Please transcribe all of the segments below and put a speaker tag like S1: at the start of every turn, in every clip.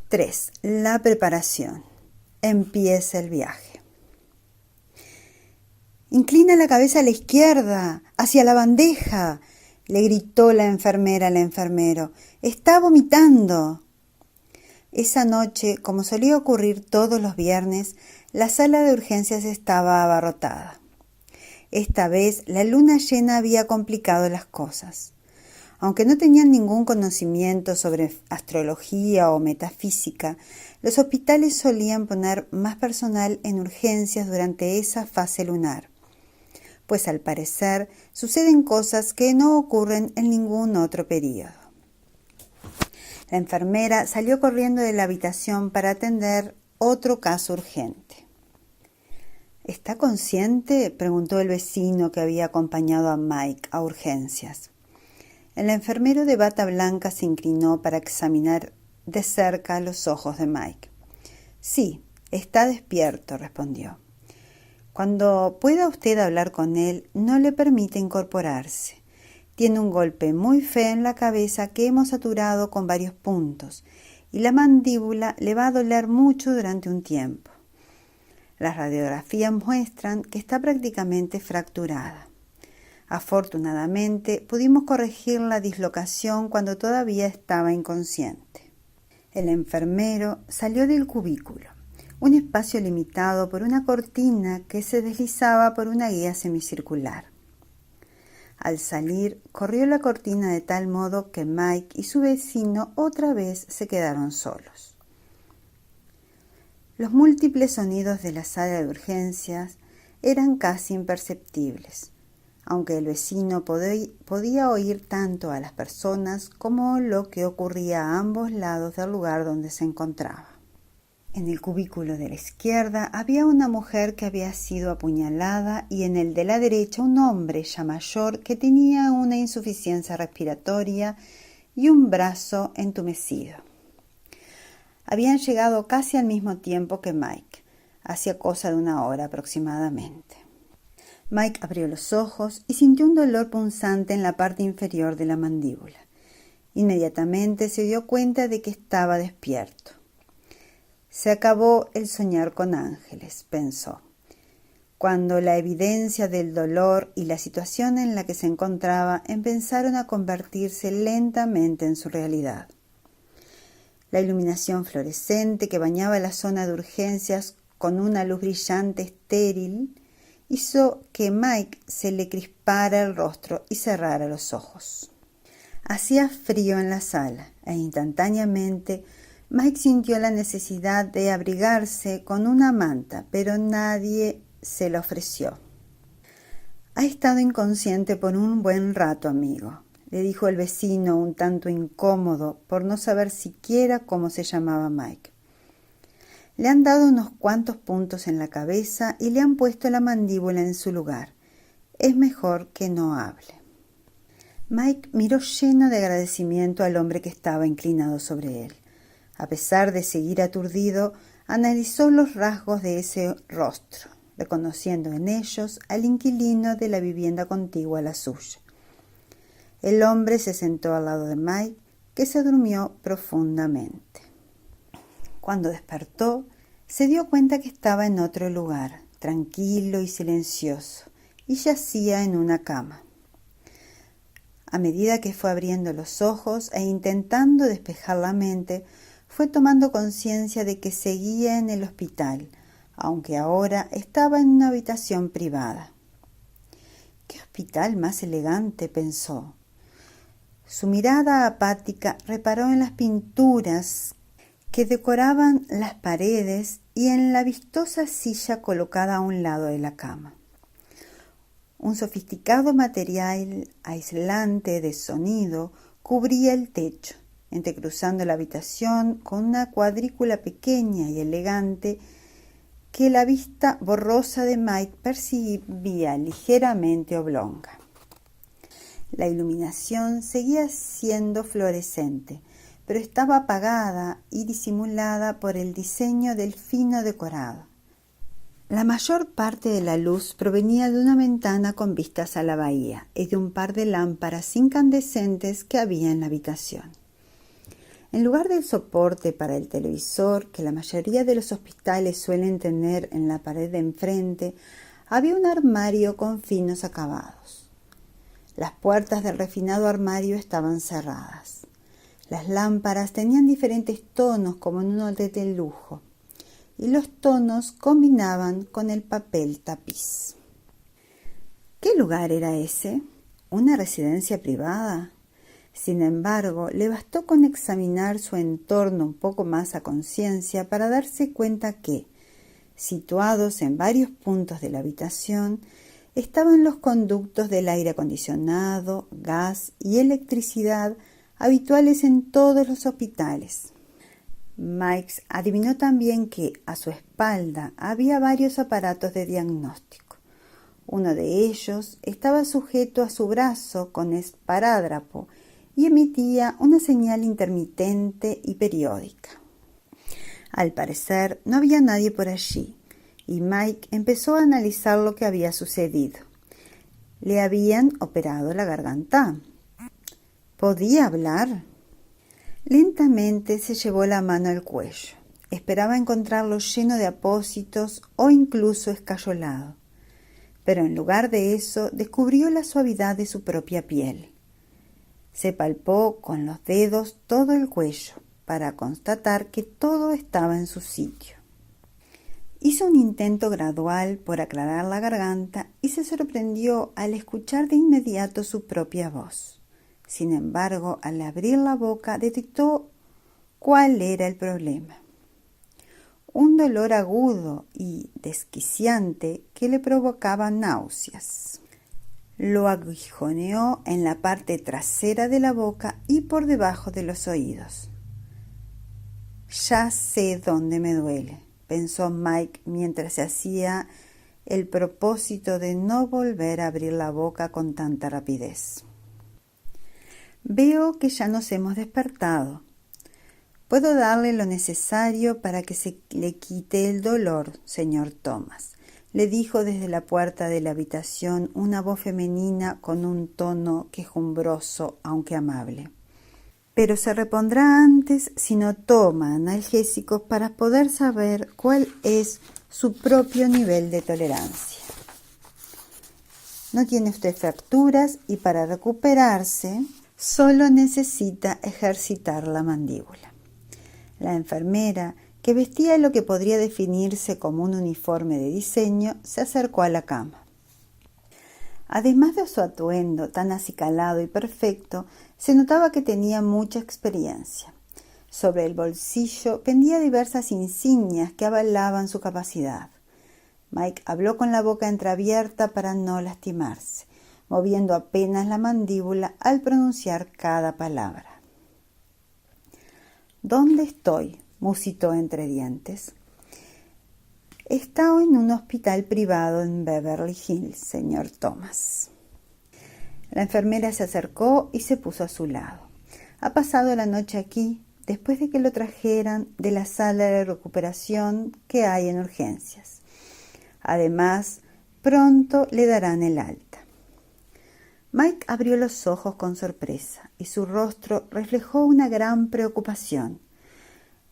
S1: 3. La preparación. Empieza el viaje. «Inclina la cabeza a la izquierda, hacia la bandeja», le gritó la enfermera al enfermero. «Está vomitando». Esa noche, como solía ocurrir todos los viernes, la sala de urgencias estaba abarrotada. Esta vez la luna llena había complicado las cosas. Aunque no tenían ningún conocimiento sobre astrología o metafísica, los hospitales solían poner más personal en urgencias durante esa fase lunar, pues al parecer suceden cosas que no ocurren en ningún otro período. La enfermera salió corriendo de la habitación para atender otro caso urgente. «¿Está consciente?», preguntó el vecino que había acompañado a Mike a urgencias. El enfermero de bata blanca se inclinó para examinar de cerca los ojos de Mike. «Sí, está despierto», respondió. «Cuando pueda usted hablar con él, no le permite incorporarse. Tiene un golpe muy feo en la cabeza que hemos suturado con varios puntos y la mandíbula le va a doler mucho durante un tiempo. Las radiografías muestran que está prácticamente fracturada. Afortunadamente, pudimos corregir la dislocación cuando todavía estaba inconsciente». El enfermero salió del cubículo, un espacio limitado por una cortina que se deslizaba por una guía semicircular. Al salir, corrió la cortina de tal modo que Mike y su vecino otra vez se quedaron solos. Los múltiples sonidos de la sala de urgencias eran casi imperceptibles, aunque el vecino podía oír tanto a las personas como lo que ocurría a ambos lados del lugar donde se encontraba. En el cubículo de la izquierda había una mujer que había sido apuñalada y en el de la derecha un hombre ya mayor que tenía una insuficiencia respiratoria y un brazo entumecido. Habían llegado casi al mismo tiempo que Mike, hacía cosa de 1 hora aproximadamente. Mike abrió los ojos y sintió un dolor punzante en la parte inferior de la mandíbula. Inmediatamente se dio cuenta de que estaba despierto. «Se acabó el soñar con ángeles», pensó, cuando la evidencia del dolor y la situación en la que se encontraba empezaron a convertirse lentamente en su realidad. La iluminación fluorescente que bañaba la zona de urgencias con una luz brillante estéril hizo que Mike se le crispara el rostro y cerrara los ojos. Hacía frío en la sala e instantáneamente Mike sintió la necesidad de abrigarse con una manta, pero nadie se la ofreció. «Ha estado inconsciente por un buen rato, amigo», le dijo el vecino un tanto incómodo por no saber siquiera cómo se llamaba Mike. «Le han dado unos cuantos puntos en la cabeza y le han puesto la mandíbula en su lugar. Es mejor que no hable». Mike miró lleno de agradecimiento al hombre que estaba inclinado sobre él. A pesar de seguir aturdido, analizó los rasgos de ese rostro, reconociendo en ellos al inquilino de la vivienda contigua a la suya. El hombre se sentó al lado de Mike, que se durmió profundamente. Cuando despertó, se dio cuenta que estaba en otro lugar, tranquilo y silencioso, y yacía en una cama. A medida que fue abriendo los ojos e intentando despejar la mente, fue tomando conciencia de que seguía en el hospital, aunque ahora estaba en una habitación privada. «¿Qué hospital más elegante?», pensó. Su mirada apática reparó en las pinturas que decoraban las paredes y en la vistosa silla colocada a un lado de la cama. Un sofisticado material aislante de sonido cubría el techo, entrecruzando la habitación con una cuadrícula pequeña y elegante que la vista borrosa de Mike percibía ligeramente oblonga. La iluminación seguía siendo fluorescente, pero estaba apagada y disimulada por el diseño del fino decorado. La mayor parte de la luz provenía de una ventana con vistas a la bahía y de un par de lámparas incandescentes que había en la habitación. En lugar del soporte para el televisor que la mayoría de los hospitales suelen tener en la pared de enfrente, había un armario con finos acabados. Las puertas del refinado armario estaban cerradas. Las lámparas tenían diferentes tonos como en un hotel de lujo, y los tonos combinaban con el papel tapiz. ¿Qué lugar era ese? ¿Una residencia privada? Sin embargo, le bastó con examinar su entorno un poco más a conciencia para darse cuenta que, situados en varios puntos de la habitación, estaban los conductos del aire acondicionado, gas y electricidad habituales en todos los hospitales. Mike adivinó también que a su espalda había varios aparatos de diagnóstico. Uno de ellos estaba sujeto a su brazo con esparadrapo y emitía una señal intermitente y periódica. Al parecer, no había nadie por allí, y Mike empezó a analizar lo que había sucedido. Le habían operado la garganta. ¿Podía hablar? Lentamente se llevó la mano al cuello. Esperaba encontrarlo lleno de apósitos o incluso escayolado. Pero en lugar de eso, descubrió la suavidad de su propia piel. Se palpó con los dedos todo el cuello para constatar que todo estaba en su sitio. Hizo un intento gradual por aclarar la garganta y se sorprendió al escuchar de inmediato su propia voz. Sin embargo, al abrir la boca detectó cuál era el problema. Un dolor agudo y desquiciante que le provocaba náuseas. Lo aguijoneó en la parte trasera de la boca y por debajo de los oídos. «Ya sé dónde me duele», pensó Mike mientras se hacía el propósito de no volver a abrir la boca con tanta rapidez. «Veo que ya nos hemos despertado. Puedo darle lo necesario para que se le quite el dolor, señor Thomas», le dijo desde la puerta de la habitación una voz femenina con un tono quejumbroso, aunque amable. «Pero se repondrá antes si no toma analgésicos para poder saber cuál es su propio nivel de tolerancia. No tiene usted fracturas y para recuperarse solo necesita ejercitar la mandíbula». La enfermera, que vestía lo que podría definirse como un uniforme de diseño, se acercó a la cama. Además de su atuendo tan acicalado y perfecto, se notaba que tenía mucha experiencia. Sobre el bolsillo pendía diversas insignias que avalaban su capacidad. Mike habló con la boca entreabierta para no lastimarse, moviendo apenas la mandíbula al pronunciar cada palabra. «¿Dónde estoy?», musitó entre dientes. «Está en un hospital privado en Beverly Hills, señor Thomas». La enfermera se acercó y se puso a su lado. «Ha pasado la noche aquí, después de que lo trajeran de la sala de recuperación que hay en urgencias. Además, pronto le darán el alta». Mike abrió los ojos con sorpresa y su rostro reflejó una gran preocupación.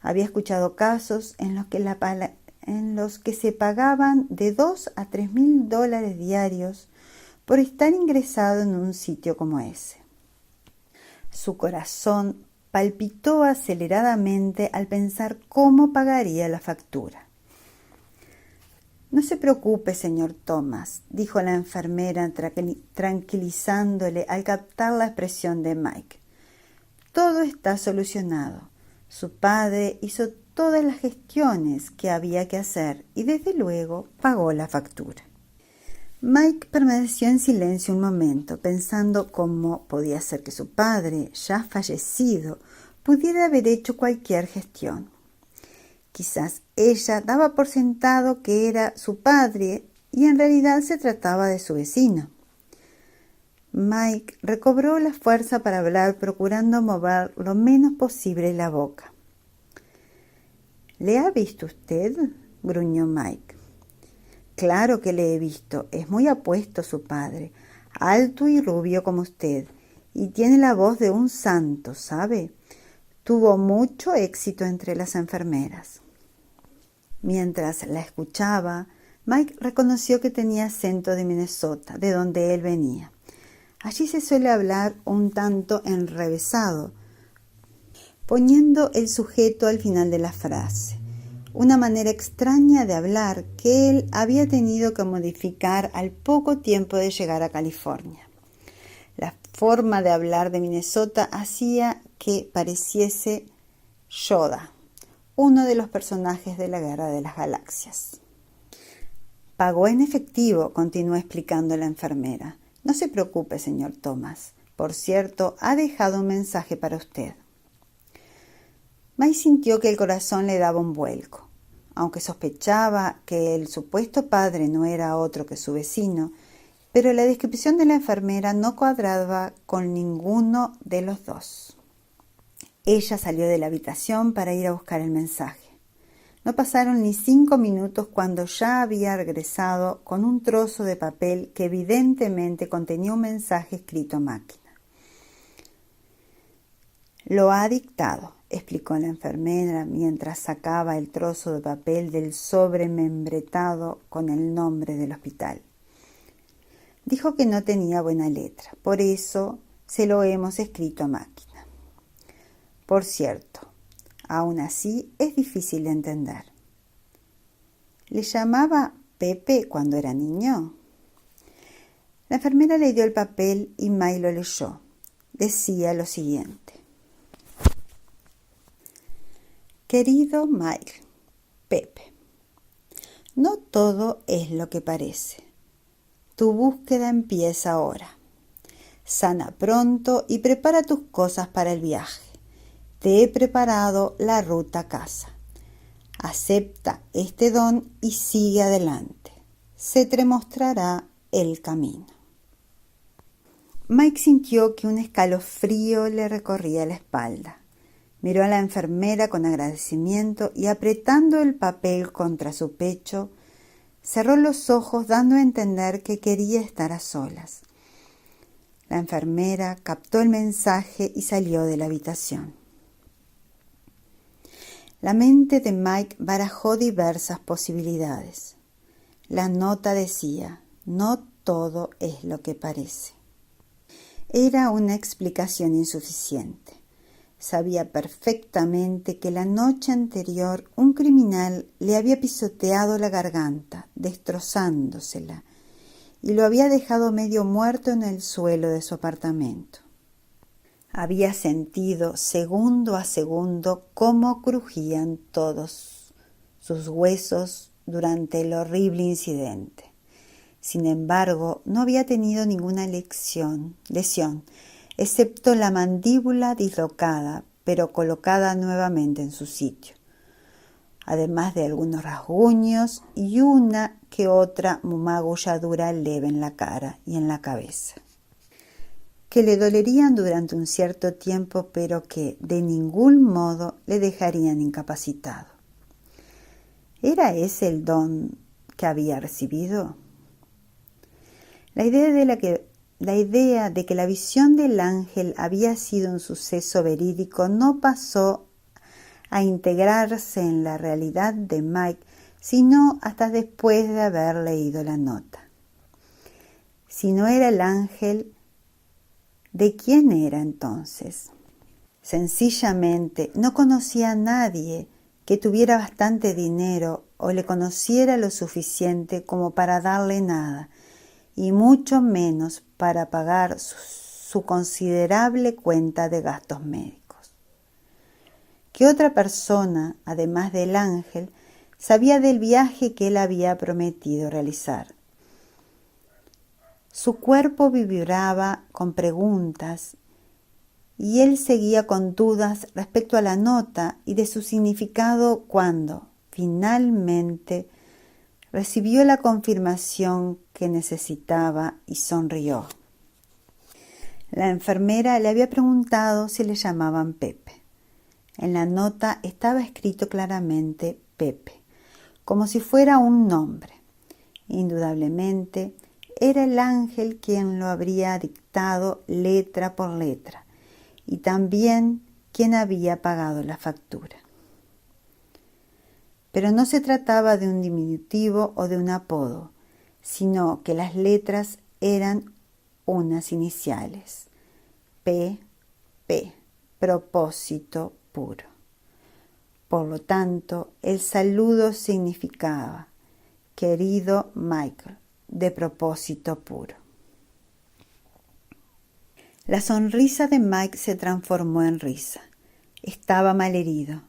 S1: Había escuchado casos en los que se pagaban de $2,000 a $3,000 diarios por estar ingresado en un sitio como ese. Su corazón palpitó aceleradamente al pensar cómo pagaría la factura. «No se preocupe, señor Thomas», dijo la enfermera tranquilizándole al captar la expresión de Mike. «Todo está solucionado. Su padre hizo todas las gestiones que había que hacer y desde luego pagó la factura». Mike permaneció en silencio un momento, pensando cómo podía ser que su padre, ya fallecido, pudiera haber hecho cualquier gestión. Quizás ella daba por sentado que era su padre y en realidad se trataba de su vecino. Mike recobró la fuerza para hablar, procurando mover lo menos posible la boca. «¿Le ha visto usted?», gruñó Mike. «Claro que le he visto. Es muy apuesto su padre, alto y rubio como usted, y tiene la voz de un santo, ¿sabe? tuvo mucho éxito entre las enfermeras. Mientras la escuchaba, Mike reconoció que tenía acento de Minnesota, de donde él venía. Allí se suele hablar un tanto enrevesado, poniendo el sujeto al final de la frase, una manera extraña de hablar que él había tenido que modificar al poco tiempo de llegar a California. La forma de hablar de Minnesota hacía que pareciese Yoda, uno de los personajes de la Guerra de las Galaxias. Pagó en efectivo, continuó explicando la enfermera. No se preocupe, señor Thomas. Por cierto, ha dejado un mensaje para usted. Mike sintió que el corazón le daba un vuelco. Aunque sospechaba que el supuesto padre no era otro que su vecino, pero la descripción de la enfermera no cuadraba con ninguno de los dos. Ella salió de la habitación para ir a buscar el mensaje. No pasaron ni 5 minutos cuando ya había regresado con un trozo de papel que evidentemente contenía un mensaje escrito a máquina. Lo ha dictado, explicó la enfermera mientras sacaba el trozo de papel del sobre membretado con el nombre del hospital. Dijo que no tenía buena letra, por eso se lo hemos escrito a máquina. Por cierto, aún así es difícil de entender. ¿Le llamaba Pepe cuando era niño? La enfermera le dio el papel y Mike lo leyó. Decía lo siguiente. Querido Mike, Pepe, no todo es lo que parece. Tu búsqueda empieza ahora. Sana pronto y prepara tus cosas para el viaje. Te he preparado la ruta a casa. Acepta este don y sigue adelante. Se te mostrará el camino. Mike sintió que un escalofrío le recorría la espalda. Miró a la enfermera con agradecimiento y apretando el papel contra su pecho, cerró los ojos dando a entender que quería estar a solas. La enfermera captó el mensaje y salió de la habitación. La mente de Mike barajó diversas posibilidades. La nota decía, no todo es lo que parece. Era una explicación insuficiente. Sabía perfectamente que la noche anterior un criminal le había pisoteado la garganta, destrozándosela, y lo había dejado medio muerto en el suelo de su apartamento. Había sentido segundo a segundo cómo crujían todos sus huesos durante el horrible incidente. Sin embargo, no había tenido ninguna lesión, excepto la mandíbula dislocada, pero colocada nuevamente en su sitio, además de algunos rasguños y una que otra magulladura leve en la cara y en la cabeza, que le dolerían durante un cierto tiempo, pero que de ningún modo le dejarían incapacitado. ¿Era ese el don que había recibido? La idea de que la visión del ángel había sido un suceso verídico no pasó a integrarse en la realidad de Mike, sino hasta después de haber leído la nota. Si no era el ángel, ¿de quién era entonces? Sencillamente no conocía a nadie que tuviera bastante dinero o le conociera lo suficiente como para darle nada, y mucho menos para pagar su considerable cuenta de gastos médicos. ¿Qué otra persona, además del ángel, sabía del viaje que él había prometido realizar? Su cuerpo vibraba con preguntas y él seguía con dudas respecto a la nota y de su significado cuando, finalmente, recibió la confirmación que necesitaba y sonrió. La enfermera le había preguntado si le llamaban Pepe. En la nota estaba escrito claramente Pepe, como si fuera un nombre. Indudablemente, era el ángel quien lo habría dictado letra por letra, y también quien había pagado la factura. Pero no se trataba de un diminutivo o de un apodo, sino que las letras eran unas iniciales. P, propósito puro. Por lo tanto, el saludo significaba: querido Michael, de propósito puro. La sonrisa de Mike se transformó en risa. Estaba malherido,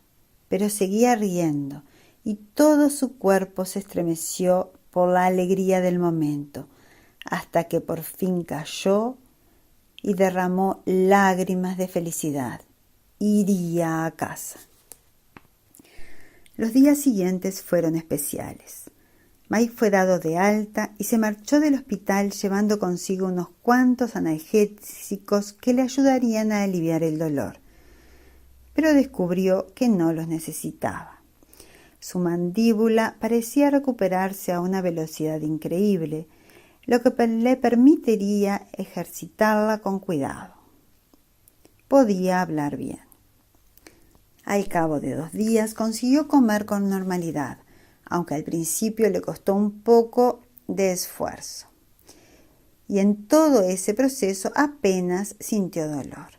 S1: pero seguía riendo, y todo su cuerpo se estremeció por la alegría del momento, hasta que por fin cayó y derramó lágrimas de felicidad. Iría a casa. Los días siguientes fueron especiales. Mike fue dado de alta y se marchó del hospital llevando consigo unos cuantos analgésicos que le ayudarían a aliviar el dolor, pero descubrió que no los necesitaba. Su mandíbula parecía recuperarse a una velocidad increíble, lo que le permitiría ejercitarla con cuidado. Podía hablar bien. Al cabo de 2 días consiguió comer con normalidad, aunque al principio le costó un poco de esfuerzo. Y en todo ese proceso apenas sintió dolor.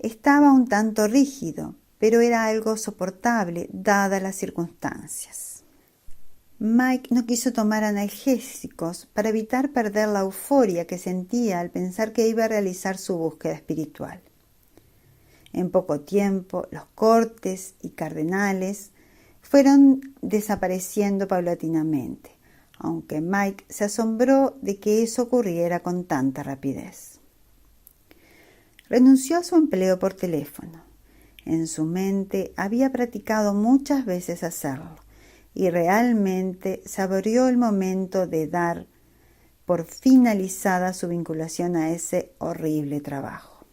S1: Estaba un tanto rígido, pero era algo soportable dadas las circunstancias. Mike no quiso tomar analgésicos para evitar perder la euforia que sentía al pensar que iba a realizar su búsqueda espiritual. En poco tiempo, los cortes y cardenales fueron desapareciendo paulatinamente, aunque Mike se asombró de que eso ocurriera con tanta rapidez. Renunció a su empleo por teléfono. En su mente había practicado muchas veces hacerlo, y realmente saboreó el momento de dar por finalizada su vinculación a ese horrible trabajo.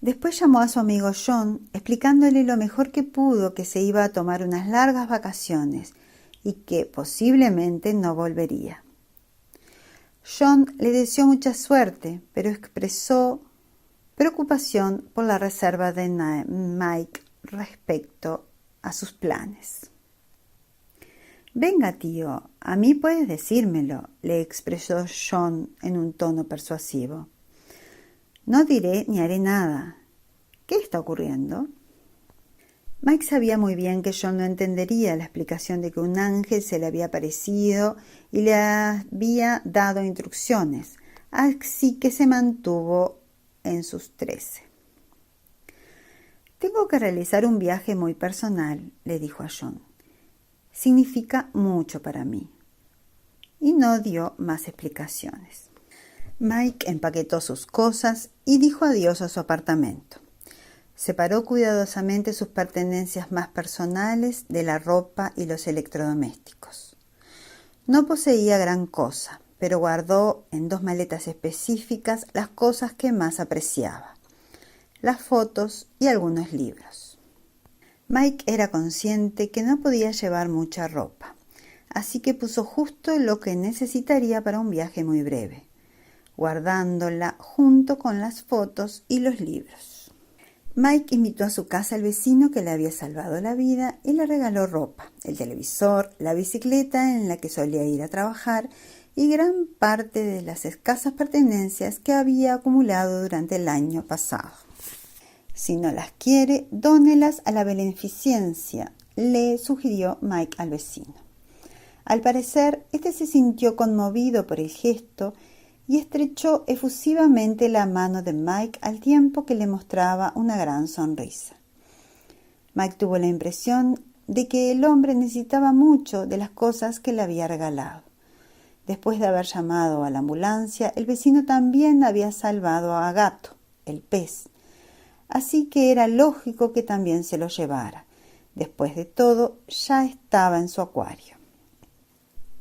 S1: Después llamó a su amigo John, explicándole lo mejor que pudo que se iba a tomar unas largas vacaciones y que posiblemente no volvería. John le deseó mucha suerte, pero expresó preocupación por la reserva de Mike respecto a sus planes. «Venga, tío, a mí puedes decírmelo», le expresó John en un tono persuasivo. «No diré ni haré nada. ¿Qué está ocurriendo?» Mike sabía muy bien que John no entendería la explicación de que un ángel se le había aparecido y le había dado instrucciones, así que se mantuvo en sus 13. «Tengo que realizar un viaje muy personal», le dijo a John. «Significa mucho para mí». Y no dio más explicaciones. Mike empaquetó sus cosas y dijo adiós a su apartamento. Separó cuidadosamente sus pertenencias más personales de la ropa y los electrodomésticos. No poseía gran cosa, pero guardó en 2 maletas específicas las cosas que más apreciaba: las fotos y algunos libros. Mike era consciente que no podía llevar mucha ropa, así que puso justo lo que necesitaría para un viaje muy breve, guardándola junto con las fotos y los libros. Mike invitó a su casa al vecino que le había salvado la vida y le regaló ropa, el televisor, la bicicleta en la que solía ir a trabajar y gran parte de las escasas pertenencias que había acumulado durante el año pasado. «Si no las quiere, dónelas a la beneficencia», le sugirió Mike al vecino. Al parecer, este se sintió conmovido por el gesto y estrechó efusivamente la mano de Mike al tiempo que le mostraba una gran sonrisa. Mike tuvo la impresión de que el hombre necesitaba mucho de las cosas que le había regalado. Después de haber llamado a la ambulancia, el vecino también había salvado a Gato, el pez, así que era lógico que también se lo llevara. Después de todo, ya estaba en su acuario.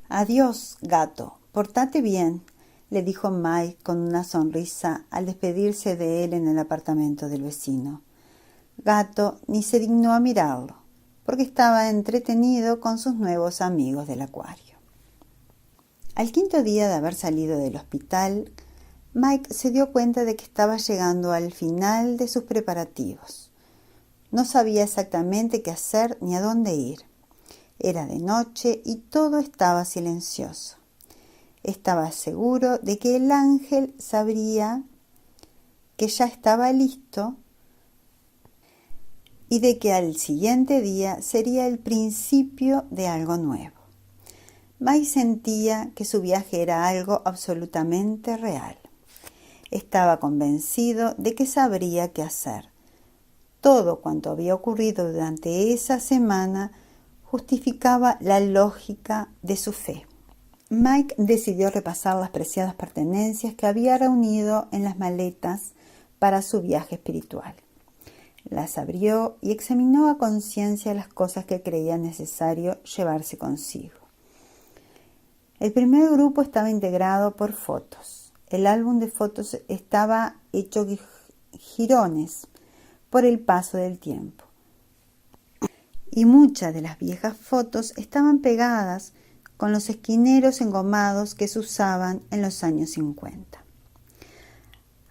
S1: «Adiós, Gato, portate bien», le dijo Mike con una sonrisa al despedirse de él en el apartamento del vecino. Gato ni se dignó a mirarlo, porque estaba entretenido con sus nuevos amigos del acuario. Al 5.º día de haber salido del hospital, Mike se dio cuenta de que estaba llegando al final de sus preparativos. No sabía exactamente qué hacer ni a dónde ir. Era de noche y todo estaba silencioso. Estaba seguro de que el ángel sabría que ya estaba listo y de que al siguiente día sería el principio de algo nuevo. Mike sentía que su viaje era algo absolutamente real. Estaba convencido de que sabría qué hacer. Todo cuanto había ocurrido durante esa semana justificaba la lógica de su fe. Mike decidió repasar las preciadas pertenencias que había reunido en las maletas para su viaje espiritual. Las abrió y examinó a conciencia las cosas que creía necesario llevarse consigo. El primer grupo estaba integrado por fotos. El álbum de fotos estaba hecho jirones por el paso del tiempo. Y muchas de las viejas fotos estaban pegadas con los esquineros engomados que se usaban en los años 50.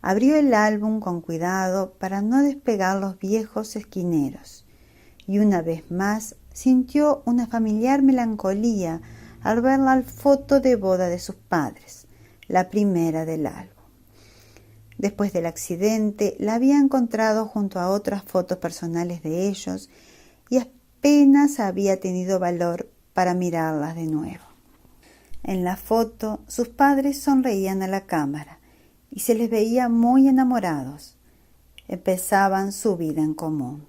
S1: Abrió el álbum con cuidado para no despegar los viejos esquineros y una vez más sintió una familiar melancolía al ver la foto de boda de sus padres, la primera del álbum. Después del accidente, la había encontrado junto a otras fotos personales de ellos y apenas había tenido valor para mirarlas de nuevo. En la foto, sus padres sonreían a la cámara y se les veía muy enamorados. Empezaban su vida en común.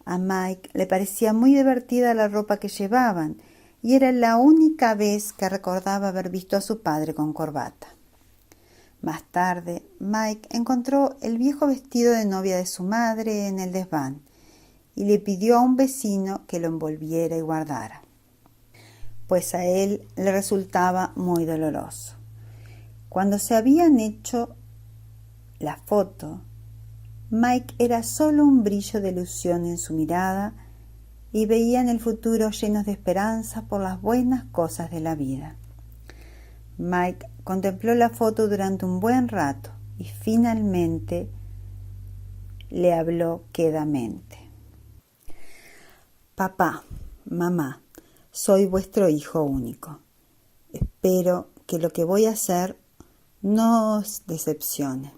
S1: A Mike le parecía muy divertida la ropa que llevaban y era la única vez que recordaba haber visto a su padre con corbata. Más tarde, Mike encontró el viejo vestido de novia de su madre en el desván y le pidió a un vecino que lo envolviera y guardara, pues a él le resultaba muy doloroso. Cuando se habían hecho la foto, Mike era solo un brillo de ilusión en su mirada y veía en el futuro llenos de esperanza por las buenas cosas de la vida. Mike contempló la foto durante un buen rato y finalmente le habló quedamente. Papá, mamá, soy vuestro hijo único. Espero que lo que voy a hacer no os decepcione.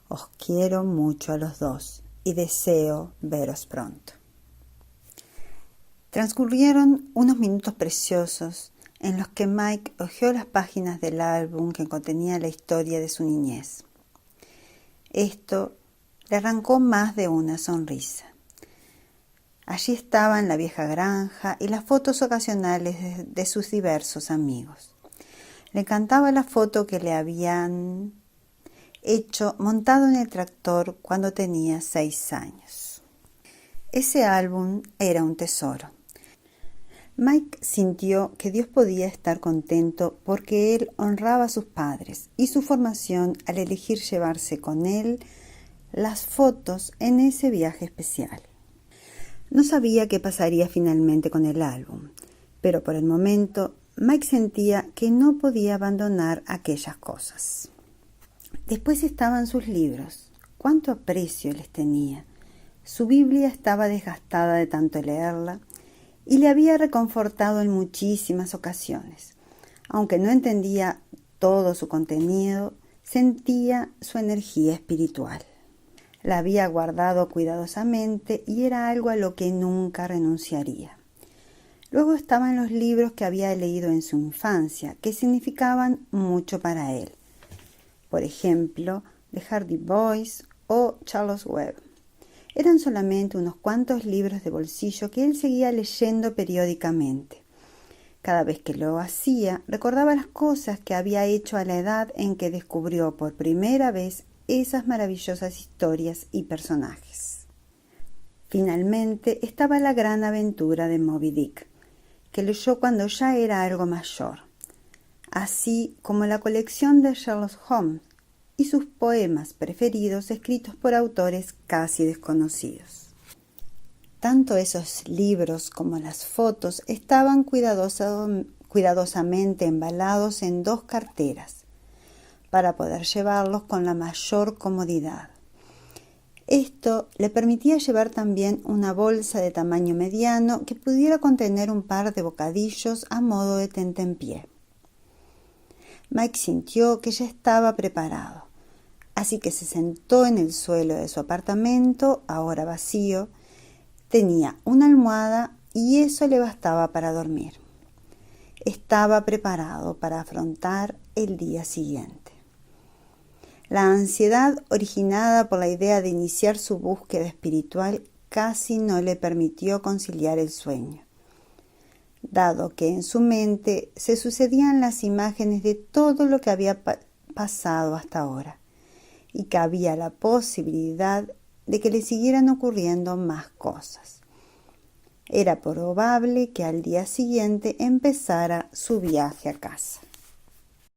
S1: Os quiero mucho a los dos y deseo veros pronto. Transcurrieron unos minutos preciosos en los que Mike hojeó las páginas del álbum que contenía la historia de su niñez. Esto le arrancó más de una sonrisa. Allí estaban la vieja granja y las fotos ocasionales de sus diversos amigos. Le encantaba la foto que le habían hecho montado en el tractor cuando tenía 6 años. Ese álbum era un tesoro. Mike sintió que Dios podía estar contento porque él honraba a sus padres y su formación al elegir llevarse con él las fotos en ese viaje especial. No sabía qué pasaría finalmente con el álbum, pero por el momento Mike sentía que no podía abandonar aquellas cosas. Después estaban sus libros. Cuánto aprecio les tenía. Su Biblia estaba desgastada de tanto leerla y le había reconfortado en muchísimas ocasiones. Aunque no entendía todo su contenido, sentía su energía espiritual. La había guardado cuidadosamente y era algo a lo que nunca renunciaría. Luego estaban los libros que había leído en su infancia, que significaban mucho para él. Por ejemplo, The Hardy Boys o Charles Webb. Eran solamente unos cuantos libros de bolsillo que él seguía leyendo periódicamente. Cada vez que lo hacía, recordaba las cosas que había hecho a la edad en que descubrió por primera vez esas maravillosas historias y personajes. Finalmente estaba la gran aventura de Moby Dick, que leyó cuando ya era algo mayor, así como la colección de Sherlock Holmes y sus poemas preferidos escritos por autores casi desconocidos. Tanto esos libros como las fotos estaban cuidadosamente embalados en 2 carteras. para poder llevarlos con la mayor comodidad. Esto le permitía llevar también una bolsa de tamaño mediano que pudiera contener un par de bocadillos a modo de tentempié. Mike sintió que ya estaba preparado, así que se sentó en el suelo de su apartamento, ahora vacío. Tenía una almohada y eso le bastaba para dormir. Estaba preparado para afrontar el día siguiente. La ansiedad originada por la idea de iniciar su búsqueda espiritual casi no le permitió conciliar el sueño, dado que en su mente se sucedían las imágenes de todo lo que había pasado hasta ahora y que había la posibilidad de que le siguieran ocurriendo más cosas. Era probable que al día siguiente empezara su viaje a casa.